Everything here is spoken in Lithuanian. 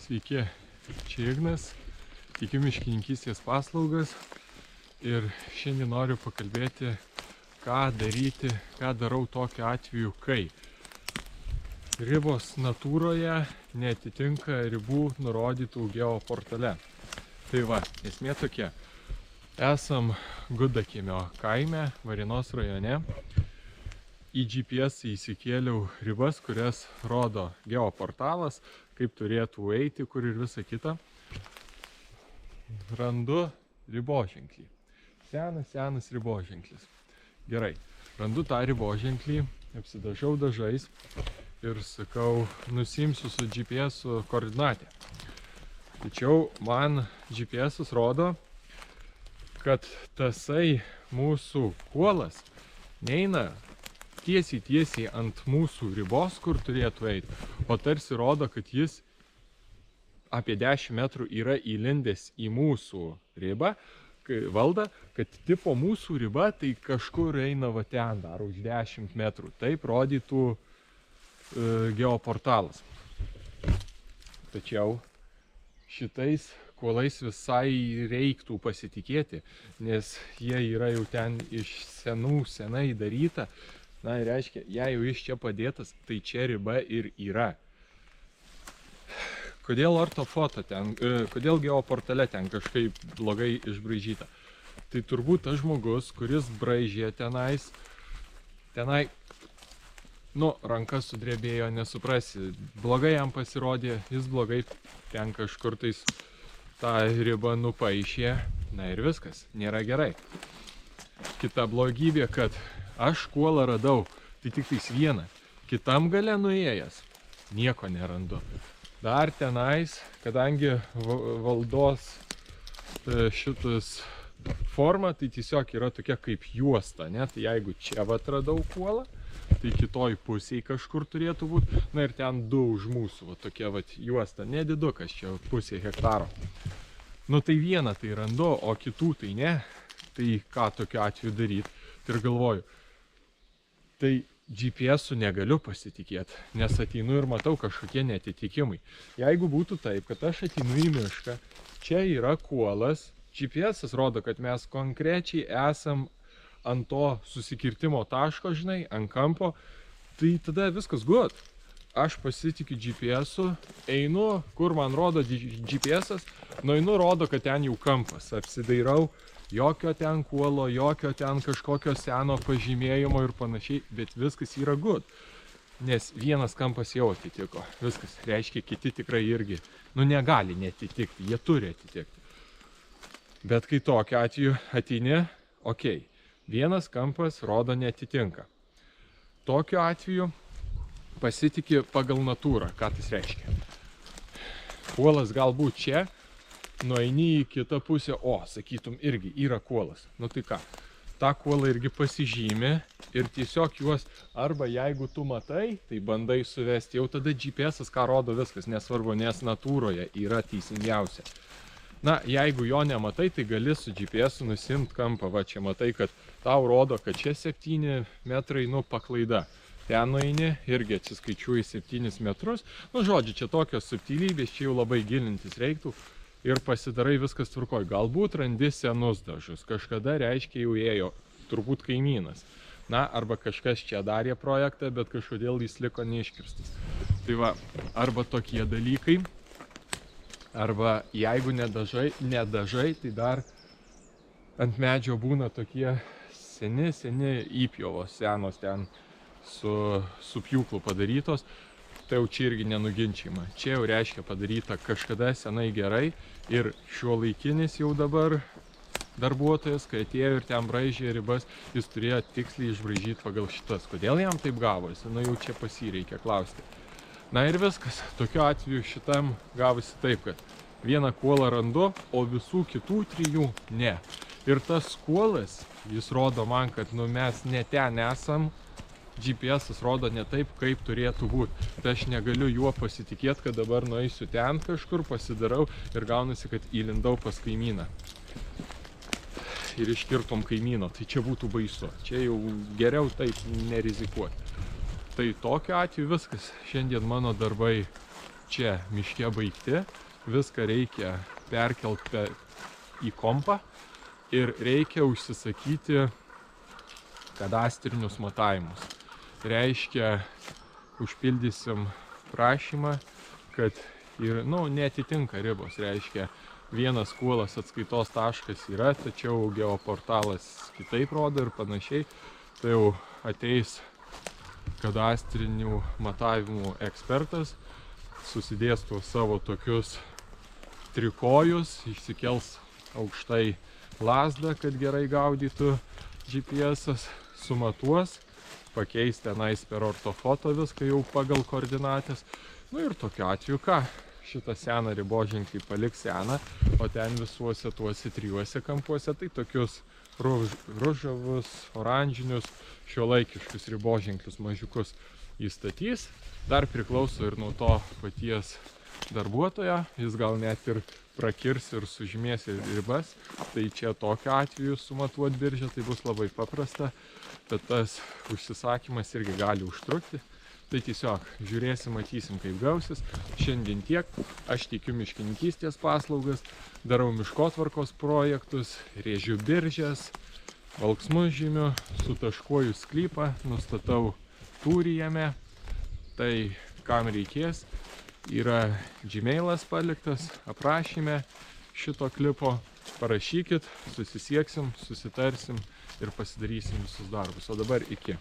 Sveiki, čia Ignas, teikiu miškininkystės paslaugas ir šiandien noriu pakalbėti, ką daryti, ką darau tokiu atveju, kai ribos natūroje neatitinka ribų nurodytų geoportale. Tai va, esmė tokia. Esam Gudakiemio kaime, Varėnos rajone. Į GPS įsikėliau ribas, kurias rodo geoportalas, kaip turėtų eiti, kur ir visa kita. Randu riboženklį. Senas riboženklis. Gerai, randu tą riboženklį, apsidažau dažais ir sakau, nusimsiu su GPS koordinatė. Tačiau man GPS rodo, kad tasai mūsų kuolas neina tiesiai ant mūsų ribos, kur turėtų eiti, o tarsi rodo, kad jis apie 10 metrų yra įlindęs į mūsų ribą, valdą, kad tipo mūsų riba tai kažkur eina va ten dar už 10 metrų. Taip rodytų geoportalas. Tačiau šitais kuolais visai reiktų pasitikėti, nes jie yra jau ten iš senai daryta. Na ir reiškia, jei jau iš čia padėtas, tai čia riba ir yra. Kodėl ortofoto ten, kodėl geoportale ten kažkaip blogai išbraižyta? Tai turbūt tas žmogus, kuris braižė tenai, ranka sudrebėjo, nesuprasi, blogai jam pasirodė, jis blogai ten kažkur tais tą ribą nupaišė, na ir viskas, nėra gerai. Kita blogybė, kad aš kuolą radau, tai tik tais vieną. Kitam gale nuėjęs, nieko nerandu. Dar tenais, kadangi valdos šitas forma, tai tiesiog yra tokia kaip juosta, ne? Tai jeigu čia vat radau kuolą, tai kitoj pusėje kažkur turėtų būti. Na ir ten du už mūsų, va tokia vat juosta, nedidukas čia pusė hektaro. Nu tai vieną tai randu, o kitų tai ne. Tai ką tokiu atveju daryti? Ir galvoju, tai GPS-u negaliu pasitikėti, nes ateinu ir matau kažkokie neatitikimai. Jeigu būtų taip, kad aš ateinu į mišką, čia yra kuolas, GPS-as rodo, kad mes konkrečiai esam ant to susikirtimo taško, žinai, ant kampo, tai tada viskas good. Aš pasitikiu GPS-u, einu, kur man rodo GPS-as, nueinu, rodo, kad ten jau kampas, apsidairau, jokio ten kuolo, jokio ten kažkokio seno pažymėjimo ir panašiai, bet viskas yra good. Nes vienas kampas jau atitiko, viskas, reiškia, kiti tikrai irgi, negali netitikti, jie turi atitikti. Bet kai tokiu atveju ateini, okei, vienas kampas rodo netitinka. Tokiu atveju pasitiki pagal natūrą, ką tas reiškia. Kuolas galbūt čia, nueini į kitą pusę, sakytum, irgi yra kuolas. Nu tai ką, tą kuolą irgi pasižymi ir tiesiog juos, arba jeigu tu matai, tai bandai suvesti, jau tada GPS-as ką rodo viskas, nesvarbu, nes natūroje yra teisingiausia. Na, jeigu jo nematai, tai gali su GPS-u nusimt kampą, va čia matai, kad tau rodo, kad čia 7 metrai, paklaida. Ten nueini, irgi atsiskaičiuoji 7 metrus, žodžiu, čia tokios subtilybės, čia jau labai gilintis reiktų. Ir pasidarai viskas tvarkoj. Galbūt randi senus dažus. Kažkada reiškia jau ėjo, turbūt kaimynas. Na, arba kažkas čia darė projektą, bet kažkodėl jis liko neiškirstas. Tai va, arba tokie dalykai, arba jeigu nedažai, tai dar ant medžio būna tokie seni įpjovos, senos ten su pjūklu padarytos. Tai jau čia irgi nenuginčiama. Čia jau reiškia padaryta kažkada senai gerai ir šiuolaikinis jau dabar darbuotojas, kai atėjo ir ten braižė ribas, jis turėjo tiksliai išbraižyti pagal šitas. Kodėl jam taip gavosi? Jau čia pasireikia klausti. Na ir viskas. Tokiu atveju šitam gavosi taip, kad vieną kuolą randu, o visų kitų 3 ne. Ir tas kuolas, jis rodo man, kad mes ne ten esam, GPS-as rodo ne taip, kaip turėtų būti. Tai aš negaliu juo pasitikėti, kad dabar nueisiu ten kažkur, pasidarau ir gaunasi, kad įlindau pas kaimyną. Ir iškirtom kaimyno. Tai čia būtų baisu. Čia jau geriau taip nerizikuoti. Tai tokiu atveju viskas. Šiandien mano darbai čia miške baigti, viską reikia perkelti į kompą ir reikia užsisakyti kadastrinius matavimus. Reiškia, užpildysim prašymą, kad netitinka ribos, reiškia, vienas kuolas atskaitos taškas yra, tačiau geoportalas kitaip rodo ir panašiai. Tai jau ateis kadastrinių matavimų ekspertas, susidės tuos savo tokius trikojus, išsikels aukštai lazdą, kad gerai gaudytų GPS-as, sumatuos, pakeis tenais per ortofoto viską jau pagal koordinatės. Ir tokiu atveju ką? Šitą seną riboženklį paliks seną, o ten visuose tuose trijuose kampuose tai tokius ružavus, oranžinius, šiuolaikiškus riboženklius mažiukus įstatys. Dar priklauso ir nuo to paties darbuotojo, jis gal net ir prakirs ir sužymės ribas. Tai čia tokiu atveju sumatuoti biržę tai bus labai paprasta, bet tas užsisakymas irgi gali užtrukti. Tai tiesiog žiūrėsim, matysim, kaip gausis. Šiandien tiek. Aš teikiu miškininkystės paslaugas, darau miškotvarkos projektus, rėžiu biržės, valksmus žymiu, sutaškuoju sklypą, nustatau tūrį jame. Tai kam reikės, yra Gmailas paliktas aprašyme šito klipo. Parašykit, susisieksim, susitarsim ir pasidarysim visus darbus. O dabar iki.